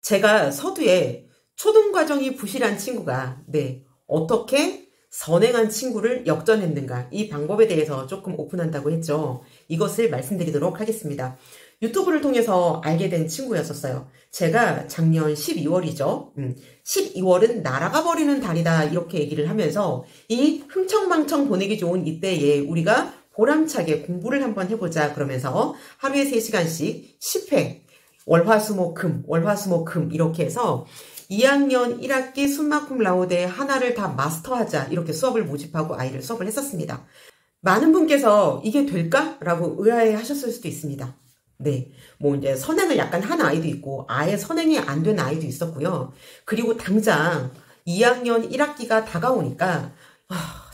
제가 서두에 초등과정이 부실한 친구가 어떻게 선행한 친구를 역전했는가, 이 방법에 대해서 조금 오픈한다고 했죠. 이것을 말씀드리도록 하겠습니다. 유튜브를 통해서 알게 된 친구였었어요. 제가 작년 12월이죠. 12월은 날아가 버리는 달이다, 이렇게 얘기를 하면서 이 흥청망청 보내기 좋은 이때에 우리가 보람차게 공부를 한번 해보자 그러면서 하루에 3시간씩 10회 월화수목금, 월화수목금 이렇게 해서 2학년 1학기 숨막힘 라오데 하나를 다 마스터하자, 이렇게 수업을 모집하고 아이를 수업을 했었습니다. 많은 분께서 이게 될까? 라고 의아해 하셨을 수도 있습니다. 뭐 이제 선행을 약간 한 아이도 있고 아예 선행이 안 된 아이도 있었고요. 그리고 당장 2학년 1학기가 다가오니까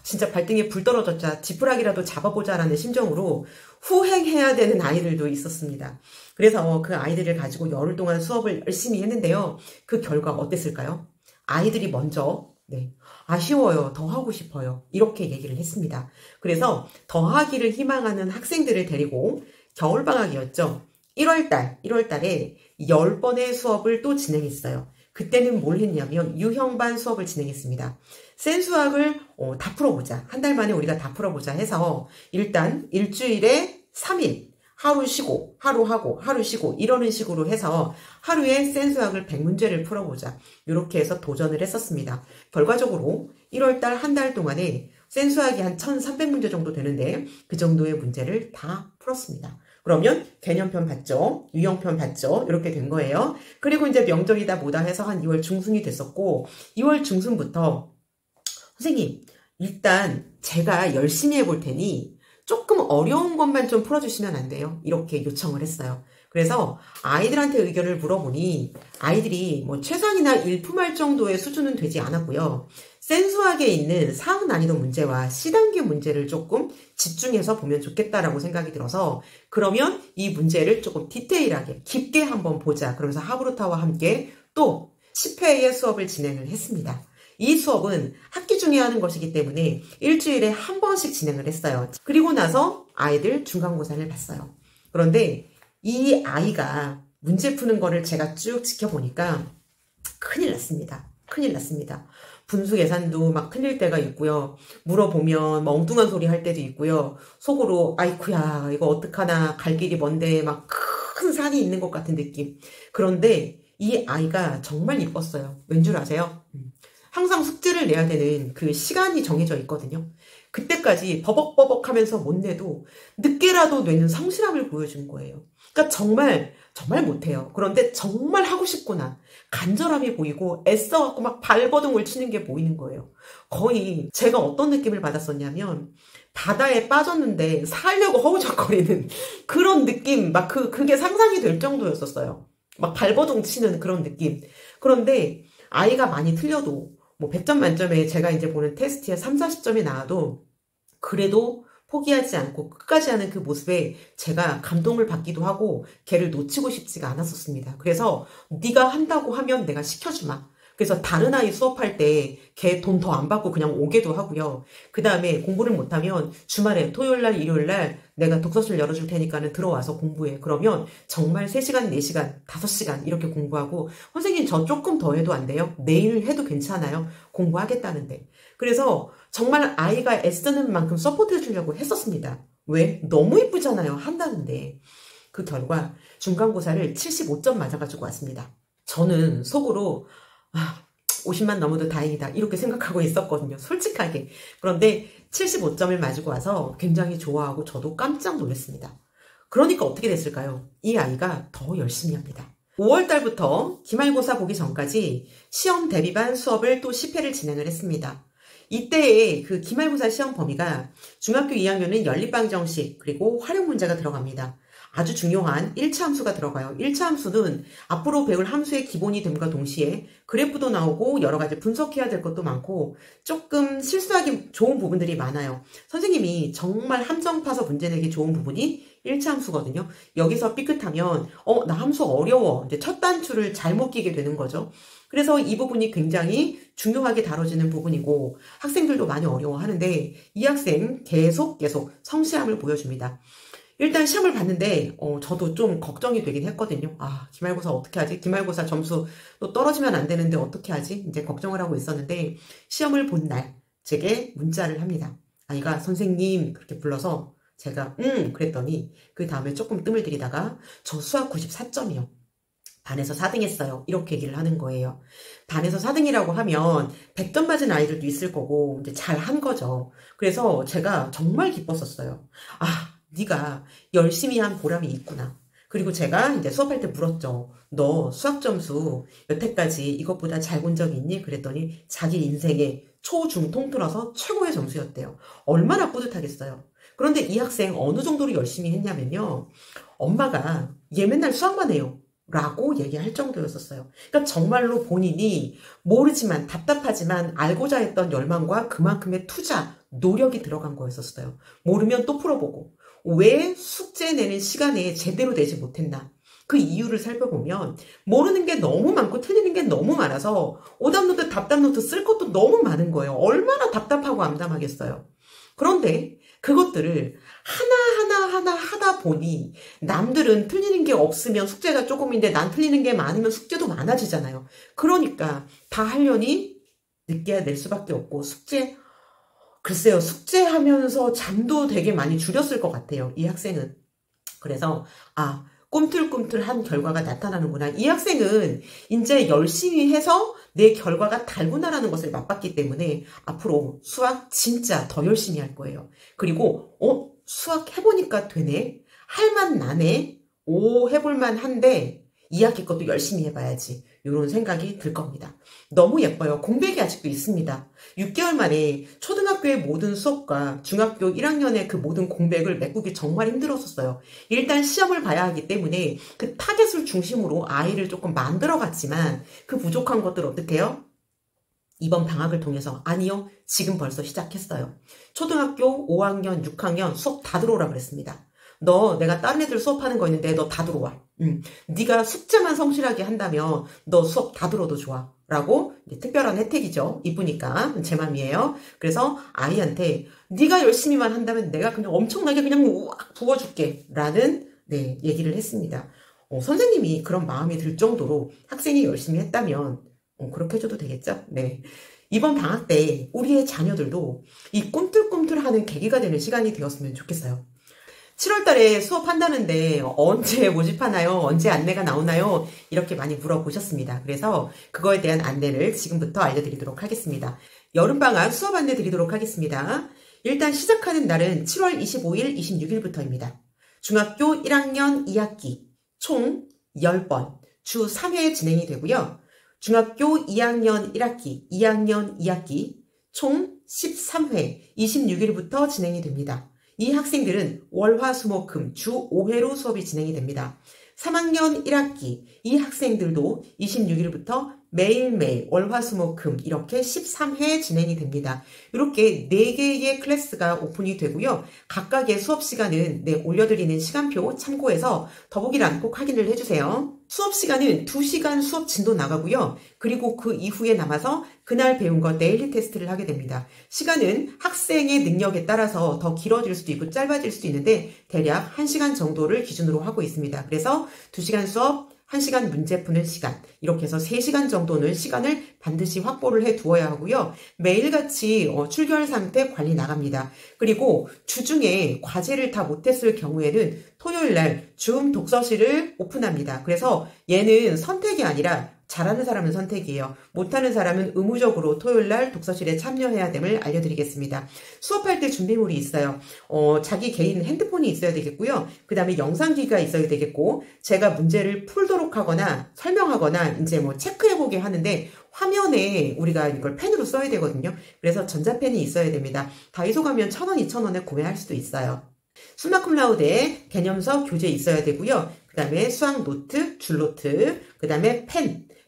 진짜 발등에 불 떨어졌자 지푸라기라도 잡아보자라는 심정으로 후행해야 되는 아이들도 있었습니다. 그래서 그 아이들을 가지고 열흘 동안 수업을 열심히 했는데요. 그 결과 어땠을까요? 아이들이 먼저 아쉬워요, 더 하고 싶어요, 이렇게 얘기를 했습니다. 그래서 더 하기를 희망하는 학생들을 데리고 겨울방학이었죠. 1월달에 10번의 수업을 또 진행했어요. 그때는 뭘 했냐면 유형반 수업을 진행했습니다. 센수학을 다 풀어보자. 한 달 만에 우리가 다 풀어보자 해서 일단 일주일에 3일 하루 쉬고 하루 하고 하루 쉬고 이러는 식으로 해서 하루에 센수학을 100문제를 풀어보자, 이렇게 해서 도전을 했었습니다. 결과적으로 1월달 한 달 동안에 센수학이 한 1300문제 정도 되는데 그 정도의 문제를 다 풀었습니다. 그러면 개념편 봤죠, 유형편 봤죠, 이렇게 된 거예요. 그리고 이제 명절이다 뭐다 해서 한 2월 중순이 됐었고, 2월 중순부터 선생님 일단 제가 열심히 해볼 테니 조금 어려운 것만 좀 풀어주시면 안 돼요? 이렇게 요청을 했어요. 그래서 아이들한테 의견을 물어보니 아이들이 뭐 최상이나 일품할 정도의 수준은 되지 않았고요. 센수학에 있는 상응 난이도 문제와 C단계 문제를 조금 집중해서 보면 좋겠다라고 생각이 들어서, 그러면 이 문제를 조금 디테일하게 깊게 한번 보자 그러면서 하브루타와 함께 또 10회의 수업을 진행을 했습니다. 이 수업은 학기 중에 하는 것이기 때문에 일주일에 한 번씩 진행을 했어요. 그리고 나서 아이들 중간고사를 봤어요. 그런데 이 아이가 문제 푸는 거를 제가 쭉 지켜보니까 큰일 났습니다. 큰일 났습니다. 분수 계산도 막 틀릴 때가 있고요. 물어보면 엉뚱한 소리 할 때도 있고요. 속으로 아이쿠야 이거 어떡하나, 갈 길이 먼데 막 큰 산이 있는 것 같은 느낌. 그런데 이 아이가 정말 이뻤어요. 왠 줄 아세요? 항상 숙제를 내야 되는 그 시간이 정해져 있거든요. 그때까지 버벅버벅 하면서 못 내도 늦게라도 내는 성실함을 보여준 거예요. 그러니까 정말 못해요. 그런데 정말 하고 싶구나, 간절함이 보이고 애써갖고 막 발버둥을 치는 게 보이는 거예요. 거의 제가 어떤 느낌을 받았었냐면 바다에 빠졌는데 살려고 허우적거리는 그런 느낌, 막 그게 상상이 될 정도였었어요. 막 발버둥 치는 그런 느낌. 그런데 아이가 많이 틀려도 뭐 100점 만점에 제가 이제 보는 테스트에 3, 40점이 나와도 그래도 포기하지 않고 끝까지 하는 그 모습에 제가 감동을 받기도 하고 걔를 놓치고 싶지가 않았었습니다. 그래서 네가 한다고 하면 내가 시켜주마. 그래서 다른 아이 수업할 때 걔 돈 더 안 받고 그냥 오게도 하고요. 그 다음에 공부를 못하면 주말에 토요일날 일요일날 내가 독서실 열어줄 테니까는 들어와서 공부해. 그러면 정말 3시간, 4시간, 5시간 이렇게 공부하고, 선생님 저 조금 더 해도 안 돼요? 내일 해도 괜찮아요? 공부하겠다는데. 그래서 정말 아이가 애쓰는 만큼 서포트 해주려고 했었습니다. 왜? 너무 이쁘잖아요, 한다는데. 그 결과 중간고사를 75점 맞아가지고 왔습니다. 저는 속으로 50만 넘어도 다행이다, 이렇게 생각하고 있었거든요, 솔직하게. 그런데 75점을 맞고 와서 굉장히 좋아하고 저도 깜짝 놀랐습니다. 그러니까 어떻게 됐을까요? 이 아이가 더 열심히 합니다. 5월달부터 기말고사 보기 전까지 시험 대비반 수업을 또 10회를 진행을 했습니다. 이때의 그 기말고사 시험 범위가 중학교 2학년은 연립방정식 그리고 활용 문제가 들어갑니다. 아주 중요한 1차 함수가 들어가요. 1차 함수는 앞으로 배울 함수의 기본이 됨과 동시에 그래프도 나오고 여러 가지 분석해야 될 것도 많고 조금 실수하기 좋은 부분들이 많아요. 선생님이 정말 함정 파서 문제 내기 좋은 부분이 1차 함수거든요. 여기서 삐끗하면 나 함수 어려워, 이제 첫 단추를 잘못 끼게 되는 거죠. 그래서 이 부분이 굉장히 중요하게 다뤄지는 부분이고 학생들도 많이 어려워하는데 이 학생 계속 성실함을 보여줍니다. 일단 시험을 봤는데 저도 좀 걱정이 되긴 했거든요. 아, 기말고사 어떻게 하지? 기말고사 점수 또 떨어지면 안 되는데 어떻게 하지? 이제 걱정을 하고 있었는데 시험을 본 날 제게 문자를 합니다. 아이가 선생님 그렇게 불러서 제가 그랬더니 그 다음에 조금 뜸을 들이다가 저 수학 94점이요. 반에서 4등 했어요. 이렇게 얘기를 하는 거예요. 반에서 4등이라고 하면 100점 맞은 아이들도 있을 거고 이제 잘한 거죠. 그래서 제가 정말 기뻤었어요. 아, 네가 열심히 한 보람이 있구나. 그리고 제가 이제 수업할 때 물었죠. 너 수학 점수 여태까지 이것보다 잘 본 적이 있니? 그랬더니 자기 인생의 초, 중 통틀어서 최고의 점수였대요. 얼마나 뿌듯하겠어요. 그런데 이 학생 어느 정도로 열심히 했냐면요. 엄마가 얘 맨날 수학만 해요. 라고 얘기할 정도였었어요. 그러니까 정말로 본인이 모르지만 답답하지만 알고자 했던 열망과 그만큼의 투자, 노력이 들어간 거였었어요. 모르면 또 풀어보고 왜 숙제 내는 시간에 제대로 내지 못했나 그 이유를 살펴보면 모르는 게 너무 많고 틀리는 게 너무 많아서 오답노트, 답답노트 쓸 것도 너무 많은 거예요. 얼마나 답답하고 암담하겠어요. 그런데 그것들을 하나하나 하다 보니 남들은 틀리는 게 없으면 숙제가 조금인데 난 틀리는 게 많으면 숙제도 많아지잖아요. 그러니까 다 하려니 늦게 낼 수밖에 없고 글쎄요, 숙제하면서 잠도 되게 많이 줄였을 것 같아요. 이 학생은. 그래서 꿈틀꿈틀한 결과가 나타나는구나. 이 학생은 이제 열심히 해서 내 결과가 달구나라는 것을 맛봤기 때문에 앞으로 수학 진짜 더 열심히 할 거예요. 그리고 수학 해보니까 되네? 할만 나네? 해볼만 한데 2학기 것도 열심히 해봐야지. 이런 생각이 들 겁니다. 너무 예뻐요. 공백이 아직도 있습니다. 6개월 만에 초등학교의 모든 수업과 중학교 1학년의 그 모든 공백을 메꾸기 정말 힘들었었어요. 일단 시험을 봐야 하기 때문에 그 타겟을 중심으로 아이를 조금 만들어갔지만 그 부족한 것들 어떻게 해요? 이번 방학을 통해서 아니요. 지금 벌써 시작했어요. 초등학교 5학년, 6학년 수업 다 들어오라 그랬습니다. 너 내가 다른 애들 수업하는 거 있는데 너 다 들어와. 네가 숙제만 성실하게 한다면 너 수업 다 들어도 좋아. 라고 특별한 혜택이죠. 이쁘니까 제 맘이에요. 그래서 아이한테 네가 열심히만 한다면 내가 그냥 엄청나게 그냥 우악 부어줄게. 라는 얘기를 했습니다. 선생님이 그런 마음이 들 정도로 학생이 열심히 했다면 그렇게 해줘도 되겠죠? 네. 이번 방학 때 우리의 자녀들도 이 꿈틀꿈틀하는 계기가 되는 시간이 되었으면 좋겠어요. 7월 달에 수업한다는데 언제 모집하나요? 언제 안내가 나오나요? 이렇게 많이 물어보셨습니다. 그래서 그거에 대한 안내를 지금부터 알려드리도록 하겠습니다. 여름방학 수업 안내 드리도록 하겠습니다. 일단 시작하는 날은 7월 25일, 26일부터입니다. 중학교 1학년 2학기 총 10번, 주 3회 진행이 되고요. 중학교 2학년 1학기, 2학년 2학기 총 13회, 26일부터 진행이 됩니다. 이 학생들은 월, 화, 수, 목, 금 주 5회로 수업이 진행이 됩니다. 3학년 1학기 이 학생들도 26일부터 매일매일 월, 화, 수, 목, 금 이렇게 13회 진행이 됩니다. 이렇게 4개의 클래스가 오픈이 되고요. 각각의 수업 시간은 올려드리는 시간표 참고해서 더보기란 꼭 확인을 해주세요. 수업 시간은 2시간 수업 진도 나가고요. 그리고 그 이후에 남아서 그날 배운 거 데일리 테스트를 하게 됩니다. 시간은 학생의 능력에 따라서 더 길어질 수도 있고 짧아질 수도 있는데 대략 1시간 정도를 기준으로 하고 있습니다. 그래서 2시간 수업, 1시간 문제 푸는 시간 이렇게 해서 3시간 정도는 시간을 반드시 확보를 해 두어야 하고요. 매일같이 출결 상태 관리 나갑니다. 그리고 주중에 과제를 다 못했을 경우에는 토요일날 줌 독서실을 오픈합니다. 그래서 얘는 선택이 아니라 잘하는 사람은 선택이에요. 못하는 사람은 의무적으로 토요일날 독서실에 참여해야 됨을 알려드리겠습니다. 수업할 때 준비물이 있어요. 자기 개인 핸드폰이 있어야 되겠고요. 그 다음에 영상기기가 있어야 되겠고 제가 문제를 풀도록 하거나 설명하거나 이제 체크해보게 하는데 화면에 우리가 이걸 펜으로 써야 되거든요. 그래서 전자펜이 있어야 됩니다. 다이소 가면 1,000원, 2,000원에 구매할 수도 있어요. 수마쿰라우드에 개념서 교재 있어야 되고요. 그 다음에 수학 노트, 줄노트, 그 다음에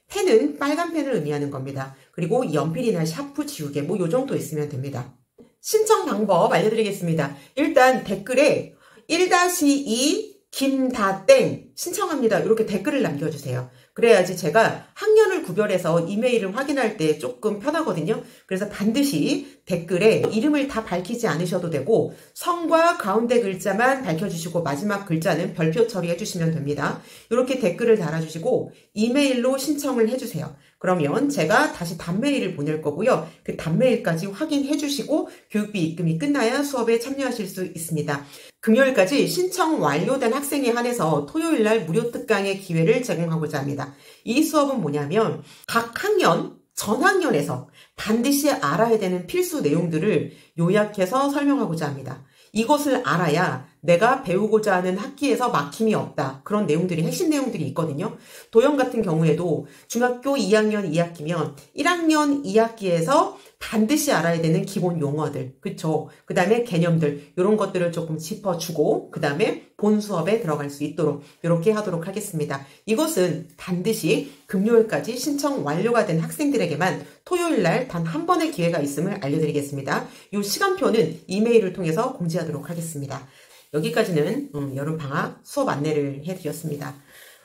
펜은 빨간 펜을 의미하는 겁니다. 그리고 연필이나 샤프, 지우개 요 정도 있으면 됩니다. 신청 방법 알려드리겠습니다. 일단 댓글에 1-2 김다땡 신청합니다. 이렇게 댓글을 남겨주세요. 그래야지 제가 학년을 구별해서 이메일을 확인할 때 조금 편하거든요. 그래서 반드시 댓글에 이름을 다 밝히지 않으셔도 되고 성과 가운데 글자만 밝혀주시고 마지막 글자는 별표 처리해 주시면 됩니다. 이렇게 댓글을 달아주시고 이메일로 신청을 해주세요. 그러면 제가 다시 답메일을 보낼 거고요. 그 답메일까지 확인해 주시고 교육비 입금이 끝나야 수업에 참여하실 수 있습니다. 금요일까지 신청 완료된 학생에 한해서 토요일날 무료 특강의 기회를 제공하고자 합니다. 이 수업은 뭐냐면 각 학년, 전 학년에서 반드시 알아야 되는 필수 내용들을 요약해서 설명하고자 합니다. 이것을 알아야 내가 배우고자 하는 학기에서 막힘이 없다. 그런 내용들이 핵심 내용들이 있거든요. 도형 같은 경우에도 중학교 2학년 2학기면 1학년 2학기에서 반드시 알아야 되는 기본 용어들, 그쵸? 그 다음에 개념들, 이런 것들을 조금 짚어주고 그 다음에 본 수업에 들어갈 수 있도록 이렇게 하도록 하겠습니다. 이것은 반드시 금요일까지 신청 완료가 된 학생들에게만 토요일날 단 한 번의 기회가 있음을 알려드리겠습니다. 이 시간표는 이메일을 통해서 공지하도록 하겠습니다. 여기까지는 여름방학 수업 안내를 해드렸습니다.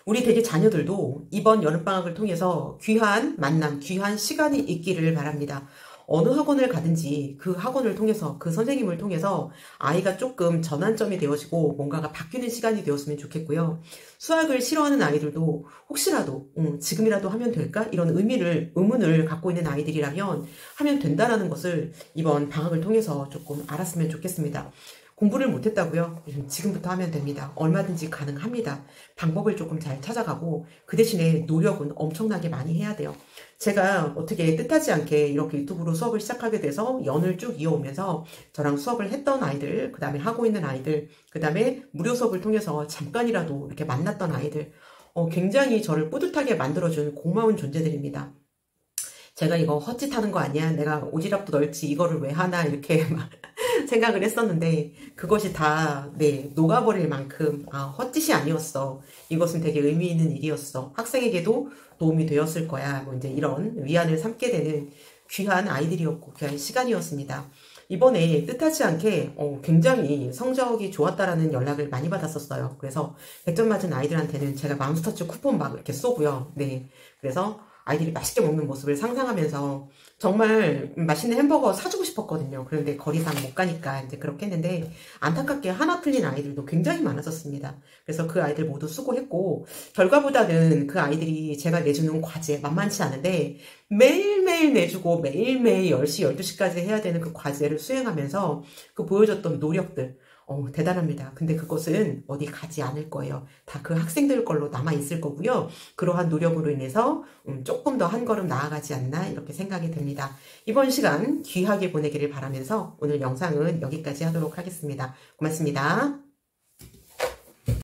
우리 대개 자녀들도 이번 여름방학을 통해서 귀한 만남, 귀한 시간이 있기를 바랍니다. 어느 학원을 가든지 그 학원을 통해서, 그 선생님을 통해서 아이가 조금 전환점이 되어지고 뭔가가 바뀌는 시간이 되었으면 좋겠고요. 수학을 싫어하는 아이들도 혹시라도 지금이라도 하면 될까? 이런 의문을 갖고 있는 아이들이라면 하면 된다는 것을 이번 방학을 통해서 조금 알았으면 좋겠습니다. 공부를 못했다고요? 지금부터 하면 됩니다. 얼마든지 가능합니다. 방법을 조금 잘 찾아가고 그 대신에 노력은 엄청나게 많이 해야 돼요. 제가 어떻게 뜻하지 않게 이렇게 유튜브로 수업을 시작하게 돼서 연을 쭉 이어오면서 저랑 수업을 했던 아이들, 그 다음에 하고 있는 아이들, 그 다음에 무료 수업을 통해서 잠깐이라도 이렇게 만났던 아이들, 굉장히 저를 뿌듯하게 만들어준 고마운 존재들입니다. 제가 이거 헛짓하는 거 아니야? 내가 오지랖도 넓지 이거를 왜 하나? 이렇게 막 생각을 했었는데 그것이 다 녹아버릴 만큼 헛짓이 아니었어. 이것은 되게 의미 있는 일이었어. 학생에게도 도움이 되었을 거야. 뭐 이제 이런 위안을 삼게 되는 귀한 아이들이었고 귀한 시간이었습니다. 이번에 뜻하지 않게 굉장히 성적이 좋았다라는 연락을 많이 받았었어요. 그래서 100점 맞은 아이들한테는 제가 맘스터치 쿠폰 막 이렇게 쏘고요. 네, 그래서 아이들이 맛있게 먹는 모습을 상상하면서 정말 맛있는 햄버거 사주고 싶었거든요. 그런데 거리상 못 가니까 이제 그렇게 했는데 안타깝게 하나 틀린 아이들도 굉장히 많았었습니다. 그래서 그 아이들 모두 수고했고 결과보다는 그 아이들이 제가 내주는 과제 만만치 않은데 매일매일 내주고 매일매일 10시, 12시까지 해야 되는 그 과제를 수행하면서 그 보여줬던 노력들 대단합니다. 근데 그것은 어디 가지 않을 거예요. 다 그 학생들 걸로 남아있을 거고요. 그러한 노력으로 인해서 조금 더 한 걸음 나아가지 않나 이렇게 생각이 됩니다. 이번 시간 귀하게 보내기를 바라면서 오늘 영상은 여기까지 하도록 하겠습니다. 고맙습니다.